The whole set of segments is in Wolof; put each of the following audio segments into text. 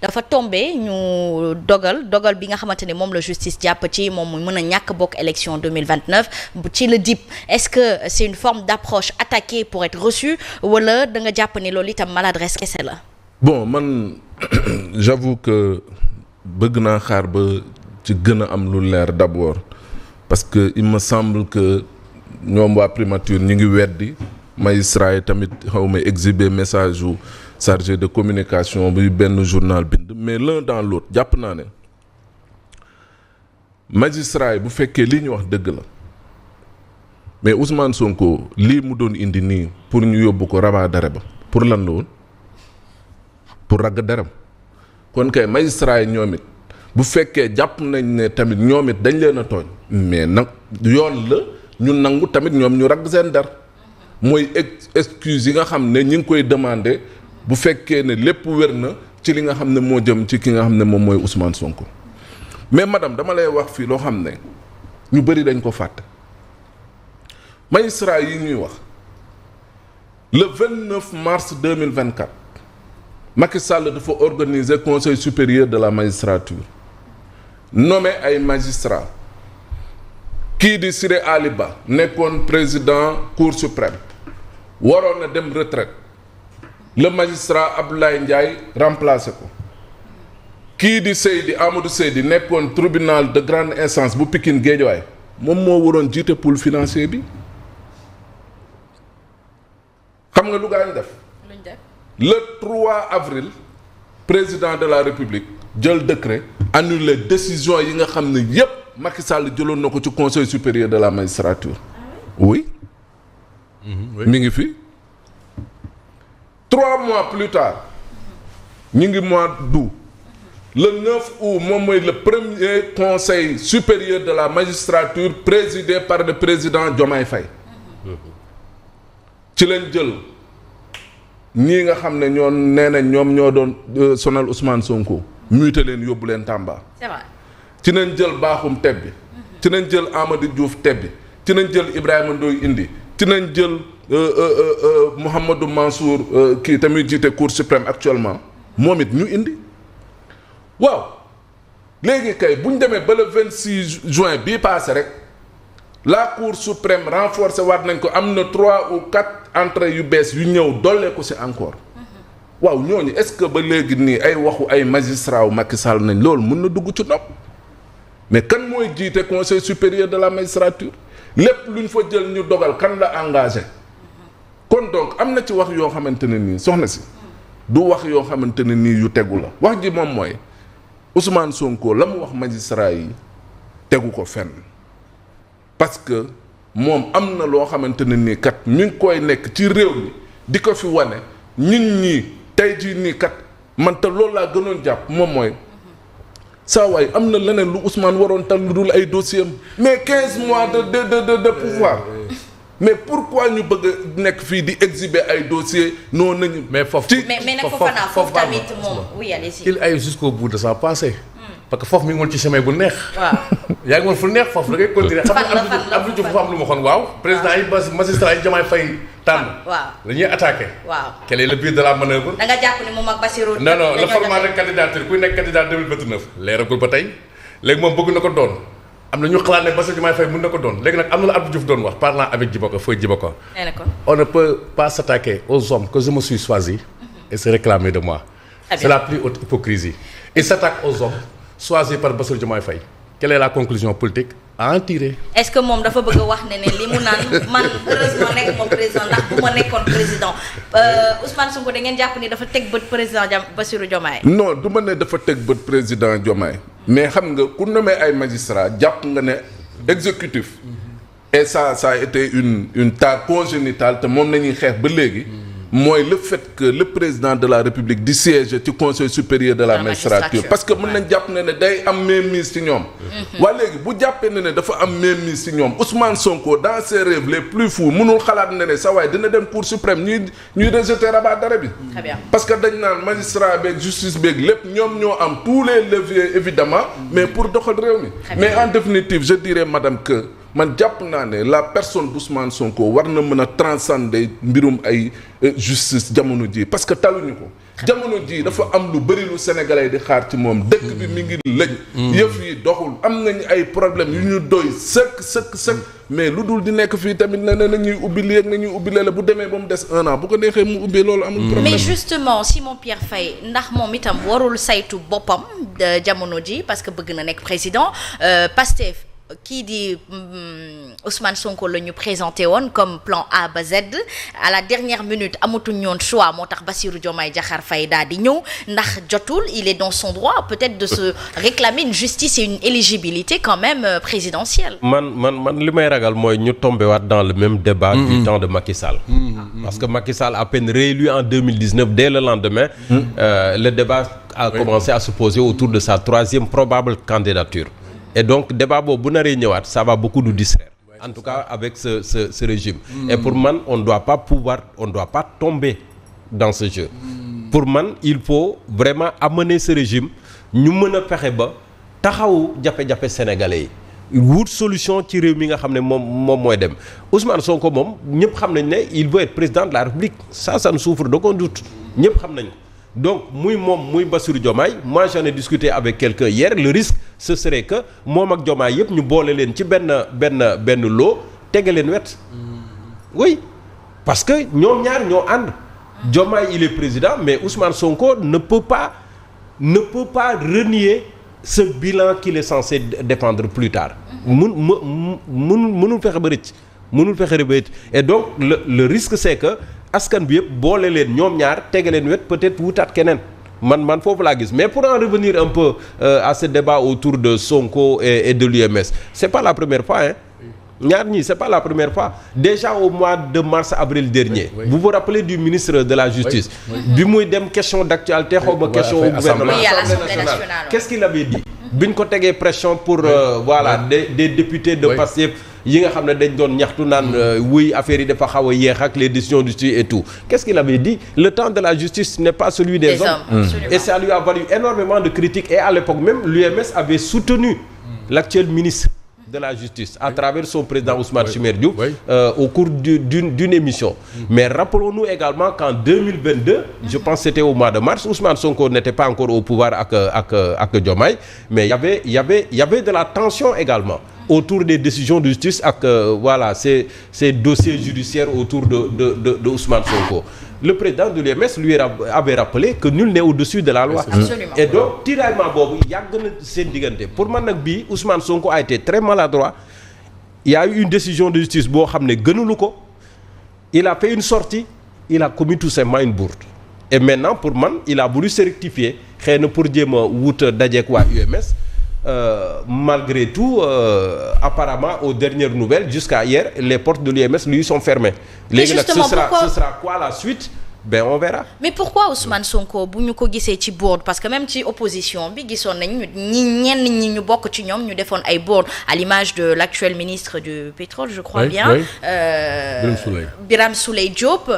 dafa tombé ñu dogal bi nga xamante ne moom la justice jàpp ci moom mu mën a ñàkk bokk élection 2029 ci le DIP. Est-ce que c'est une forme d'approche attaquée pour être reçue wala da nga jàpp ne loolu itam maladresse kese la. Bon man j'avoue que bëgg naa xaar ba ci gën a am lu leer d'abord parce que il me semble que ñoom waa primature ñu ngi weddi magistrat yi tamit xawma exhiber message yu chargé de communication bi benn journal bind mais l'un dans l'autre jàpp naa ne magistrat yi bu fekkee lii ñu wax dëgg la mais Ousmane Sonko lii mu doon indi nii pour ñu yóbbu ko rabat d'arrêt ba pour lan la woon pour ragg deram kon kay magistrat yi ñoom it bu fekkee jàpp nañ ne tamit ñoom it dañ leen a tooñ mais nag yoon la ñu nangu tamit ñoom ñu ragg seen der mooy excuse yi nga xam ne ñi ngi koy demander bu fekkee ne lépp wér na ci li nga xam ne moo jëm ci ki nga xam ne moom mooy Ousmane Sonko mais madame dama lay wax fii loo xam ne ñu bëri dañ ko fàtte magistrat yi ñuy wax le 29 mars 2024 Macky Sall dafa organiser conseil supérieur de la magistrature nommé ay magistrats kii di Siré Ali Ba nekkoon président cour suprême waroon na dem retraite le magistrat Abdoulaye Ndiaye remplacé ko kii di Amadou Seydi nekkoon tribunal de grande instance bu Pikine Guédiawaye moom moo waroon jiite pool financier bi xam nga lu gaañ def le 3 avril président de la République jël décret annulé décision yi nga xam ne yépp Macky Sall jëloon na ko ci conseil supérieur de la magistrature oui mi ngi fi 3 mois plus tard ñu ngi mois d'août le 9 août moom mooy le premier conseil supérieur de la magistrature présidé par le président Diomaye Faye ci leen jël ñii nga xam ne ñoo nee na ñoom ñoo doon sonal Ousmane Sonko muté leen yóbbu leen Tamba. C'est vrai. ci nañ jël Bakhoum tebbi ci nañ jël Amadou Diouf tebbi ci nañ jël Ibrahima Ndoye indi ci nañ jël Mouhamadou Mansour kii tamit jiite Cour suprême actuellement moom it ñu indi waaw léegi kay bu ñu demee ba le 26 juin bii passé rek la Cour suprême renforcé waat nañ ko am na 3 ou 4 entrées yu bees yu ñëw dollee ko si encore waaw ñooñu est-ce que ba léegi nii ay waxu ay magistrat wu Macky Sall nañ loolu mën na dugg ci nopp mais kan mooy jiite conseil supérieur de la magistrature lépp lu ñu fa jël ñu dogal kan la engagé kon donc am na ci wax yoo xamante ne nii soxna si du wax yoo xamante ne nii yu tegu la wax ji moom mooy Ousmane Sonko la mu wax magistrat yi tegu ko fenn parce que moom am na loo xamante ne nii kat mi ngi koy nekk ci réew mi di ko fi wane ñun ñii tey jii nii kat man te loolu laa gënoon jàpp moom mooy saa waay am na leneen lu Ousmane waroon tal lu dul ay dossier am mais 15 mois de pouvoir mais pourquoi ñu bëgg a nekk fii di exhiber ay dossiers noonu nañu. mais foofu ci mais nag foofu tamit moom oui allez-y. il aille jusqu'au bout de sa pensée. parce que foofu mi ngi woon ci chemin bu neex. waaw yaa ngi woon fu neex foofu da ngay continuer. xam nga Abdou Diouf am lu ma waxoon waaw. président yi magistrat yi Diomaye Faye tànn. waaw dañuy attaqué. waaw quel est le but de la manœuvre. da nga jàpp ne moom ak Bassirou. non non le format de candidature kuy nekk candidat 2029. leeragul ba tey léegi moom bëgg na ko doon am na ñu xalaat ne Bassirou Diomaye Faye mën na ko doon léegi nag am na la Abdou Diouf doon wax parlant avec Djibo Feu Djibo Ka. nee na ko on ne peut pas s'attaquer aux hommes que je me suis choisi et se réclamer de moi. C'est la plus haute hypocrisie. Il s'attaque aux hommes choisis par Bassirou Diomaye Faye. Quelle est la conclusion politique à en tirer? est-ce que moom dafa bëgg a wax ne li mu naan man heureusement nekk moom président ndax bu ma nekkoon président Ousmane Sonko da ngeen jàpp ni dafa teg bët président Bassirou Diomaye. non du ma ne dafa teg bët président Diomaye mais xam nga ku nommé ay magistrats jàpp nga ne exécutif et ça a été une tare congénitale te moom nañuy xeex ba léegi mooy le fait que le président de la République di siège ci conseil supérieur de la magistrature parce que mën nañ jàpp ne day am mainmise ci ñoom waa léegi bu jàppee ne dafa am mainmise ci ñoom Ousmane Sonko dans ses rêves les plus fous mënul xalaat ne sa waay dina dem cour suprême ñuy rejeter rabat d'arrêt bi parce que dañ naan magistrat beeg justice beeg lépp ñoom ñoo am tous les leviers évidemment mais pour doxal réew mi mais en définitive je dirais madame que man jàpp naa ne la personne d'Ousmane Sonko war na mën a transcender mbirum ay justice jamono ji parce que taluñu ko jamono ji dafa am lu bëri lu sénégalais di xaar ci moom dëkk bi mi ngi lëj yëf yi doxul am nañu ay problème yu ñu doy sëkk mais lu dul di nekk fii tamit ne nañuy ubbi lii ak nañuy ubbi lee bu demee ba mu des 1 an bu ko neexee mu ubbi loolu amul problème. mais justement Simon Pierre Faye ndax moom itam warul saytu boppam jamono ji parce que bëgg na nekk président Pastef kii di Ousmane Sonko la ñu présenté woon comme plan A ba Z à la dernière minute amatuñ ñoon choix moo tax Bassirou Diomaye Diakhar Faye daal di ñëw ndax jotul il est dans son droit peut-être de se réclamer une justice et une éligibilité quand même présidentielle. man li may ragal mooy ñu tombé waat dans le même débat du temps de Macky Sall. Parce que Macky Sall à peine réélu en 2019 dès le lendemain le débat a commencé à se poser autour de sa 3e probable candidature. Et donc débat boobu bu naree ñëwaat ça va beaucoup nous distraire en tout cas avec ce régime et pour man on doit pas tomber dans ce jeu pour man il faut vraiment amener ce régime ñu mën a fexe ba taxawu jafe-jafe sénégalais yi wut solution ci réew mi nga xam ne moom mooy dem Ousmane Sonko moom ñëpp xam nañ ne il veut être président de la République ça ne souffre d'aucun doute ñëpp xam nañ ko donc muy moom muy Bassirou Diomaye moi j'en ai discuté avec quelqu'un hier le risque ce serait que moom ak Diomaye yëpp ñu boole leen ci benn lot tege leen wet oui parce que ñoom ñaar ñoo ànd Diomaye il est président mais Ousmane Sonko ne peut pas renier ce bilan qu'il est censé défendre plus tard mënul fexe ba rëcc et donc le risque c'est que askan bi yëpp boole leen ñoom ñaar tege leen wet peut-être wutaat keneen man foofu laa gis mais pour en revenir un peu à ce débat autour de Sonko et de l'UMS c'est pas la première fois ñaar ñii c'est pas la première fois déjà au mois de mars avril dernier vous vous rappelez du ministre de la justice bi muy dem question d'actualité xaw ma question au gouvernement Assemblée nationale qu'est-ce qu'il avait dit bi ñu ko tegee pression pour des députés de Pastef yi nga xam ne dañ doon ñaxtu naan wuy affaire yi dafa xaw a yéex ak les décisions de justice et tout qu'est-ce qu'il avait dit le temps de la justice n'est pas celui des hommes et ça lui a valu énormément de critiques et à l'époque même l'UMS avait soutenu l'actuel ministre de la justice à travers son président Ousmane Chimère Diouf au cours d'une émission mais rappelons-nous également qu'en 2022 je pense que c'était au mois de mars Ousmane Sonko n'était pas encore au pouvoir ak Diomaye mais il y avait de la tension également autour des décisions de justice ak ces dossiers judiciaires autour de Ousmane Sonko le président de l'UMS lui avait rappelé que nul n'est au-dessus de la loi. Absolument. Et donc tiraillement boobu yàgg na seen diggante pour man nag bii Ousmane Sonko a été très maladroit il y a eu une décision de justice boo xam ne gënulu ko il a fait une sortie il a commis tout simplement une bourde et maintenant pour man il a voulu se rectifier xëy na pour jéem a wut dajeek waa UMS malgré tout apparemment aux dernières nouvelles jusqu'à hier les portes de l'UMS lui sont fermées. Léegi nag ce sera quoi la suite? Ben on verra. Mais pourquoi Ousmane Sonko bu ñu ko gisee ci board parce que même ci opposition bi gisoon nañu ñenn ñi ñu bokk ci ñoom ñu defoon ay board à l'image de l'actuel ministre du pétrole je crois bien. Birame Souleye Diop.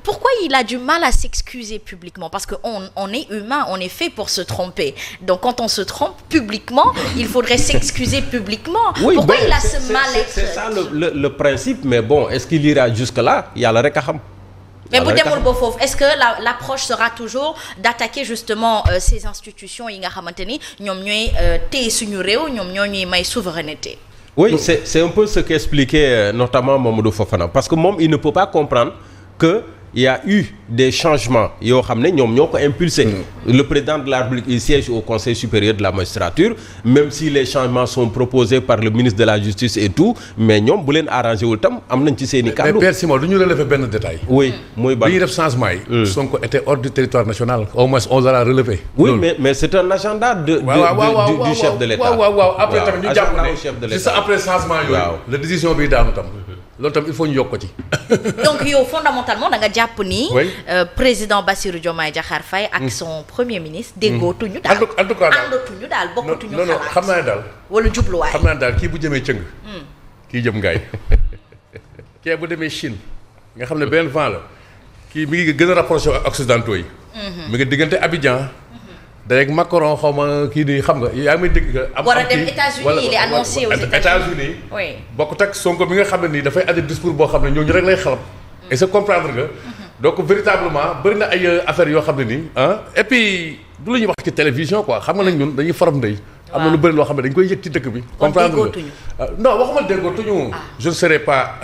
Pourquoi il a du mal à s'excuser publiquement? Parce que on est humain, on est fait pour se tromper. Donc quand on se trompe publiquement, il faudrait s'excuser publiquement. Oui, pourquoi il a ce mal-être? C'est ça le principe, mais bon, est-ce qu'il ira jusque-là? Yàlla rek a xam. Mais bu demul ba foofu, est-ce que l'approche sera toujours d'attaquer justement ces institutions yi nga xamante ni ñoom ñooy téye suñu réew, ñoom ñoo ñuy may souveraineté? Oui, c'est un peu ce qu'expliquait notamment Mamadou Fofana, parce que moom il ne peut pas comprendre que il y a eu des changements yoo xam ne ñoom ñoo ko impulsé. Le président de la République il siège au Conseil supérieur de la magistrature même si les changements sont proposés par le ministre de la Justice et tout mais ñoom bu leen arrangé wul tam am nañ ci seen i kàddu. Mais Père Simon du ñu relever benn détail. Oui mooy ban bi ñuy def changement yi. Sonko était hors du territoire national au moins on l'a relevé. Oui mais c'est un agenda du chef de l'État. waaw après tamit ñu jàpp ne c'est ça après changement yooyu. la décision bi daanu tam. loolu tam il faut ñu yokk ko ci. Donc yow fondamentalement da nga jàpp ni. Président Bassirou Diomaye Diakhar Faye ak son premier ministre. déggootuñu daal en tout cas daal àndatuñu daal bokkatuñu xalaat. non xam naa ne daal. wala jubluwaay xam naa ne daal kii bu jëmee cëng. kii jëm ngaay. kii bu demee Chine nga xam ne benn vent la kii mi ngi gën a rapproché ak occidentaux yi. mi ngi diggante Abidjan. dajeeg Macron xaw ma kii nii xam nga yaa ngi may dégg. war a dem États-Unis il est annoncé aux États-Unis oui. bokkut ak Sonko bi nga xam ne nii dafay andi discours boo xam ne ñooñu rek lay xalab. et c'est comprendre nga. donc véritablement bëri na ay affaires yoo xam ne nii ah et puis du la ñuy wax ci télévision quoi xam nga nag ñun dañuy faram ndey. am na lu bëri loo xam ne dañ koy yëg ci dëkk bi. comprendre nga non waxuma déggootuñu. je ne serai pas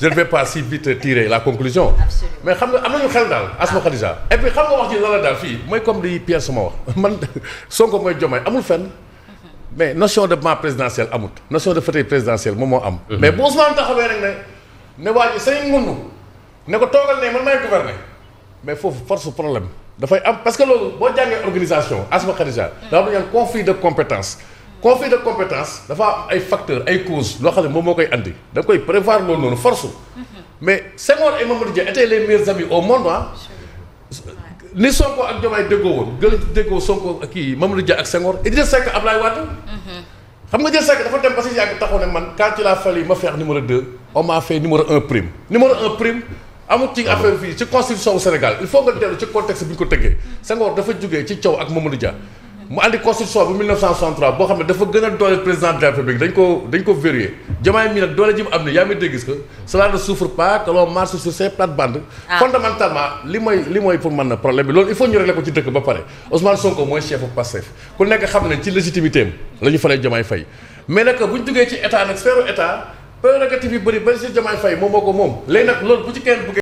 je ne vais pas si vite tirer la conclusion. Absolument. mais xam nga am nañu xel daal Asma Khadija. et puis xam nga wax ji la daal fii mooy comme li Pierre sama wax man Sonko mooy Diomaye amul fenn. mais notion de banc présidentiel amut notion de fauteuil présidentiel moom moo am. mais bu Ousmane taxawee rek ne waa ji sañ ngunu ne ko toogal ne man may gouverner mais foofu force problème. dafay am parce que loolu boo jàngee organisation Asma Khadija dafa am conflit de compétence conflit de compétence dafa am ay facteurs ay causes loo xam ne moom moo koy andi da nga koy prévoir loolu noonu force mais Senghor et Mamadou Dia étaient les meilleurs amis au monde ah ni Sonko ak Diomaye déggoo woon gën déggoo Sonko kii Mamadou Dia ak Senghor Idrissa Seck Ablaye Wade xam nga Idrissa Seck dafa dem ba si yàgg taxaw ne man quand il a fallu ma faire numéro 2 on m'a fait numéro 1 prime numéro 1 prime amul ci affaire fii ci constitution au Sénégal il faut nga dellu ci contexte bi ñu ko tëggee Senghor dafa jógee ci Thiaw ak Mamadou Dia mu andi constitution bu 1963 boo xam ne dafa gën a doole président de la République dañ ko verrouillé Diomaye mii nag doole ji mu am ne yaa ngi dégg que cela ne souffre pas que l'on marche sur ses plates-bandes. fondamentalement li mooy pour man na problème bi loolu il faut ñu régler ko ci dëkk ba pare Ousmane Sonko mooy chef Pastef ku nekk xam ne ci légitimité am la ñu falee Diomaye Faye mais nag bu ñu duggee ci état nag sphère état prérogative yu bëri ba si Diomaye Faye moom moo ko moom léegi nag loolu bu ci kenn bëggee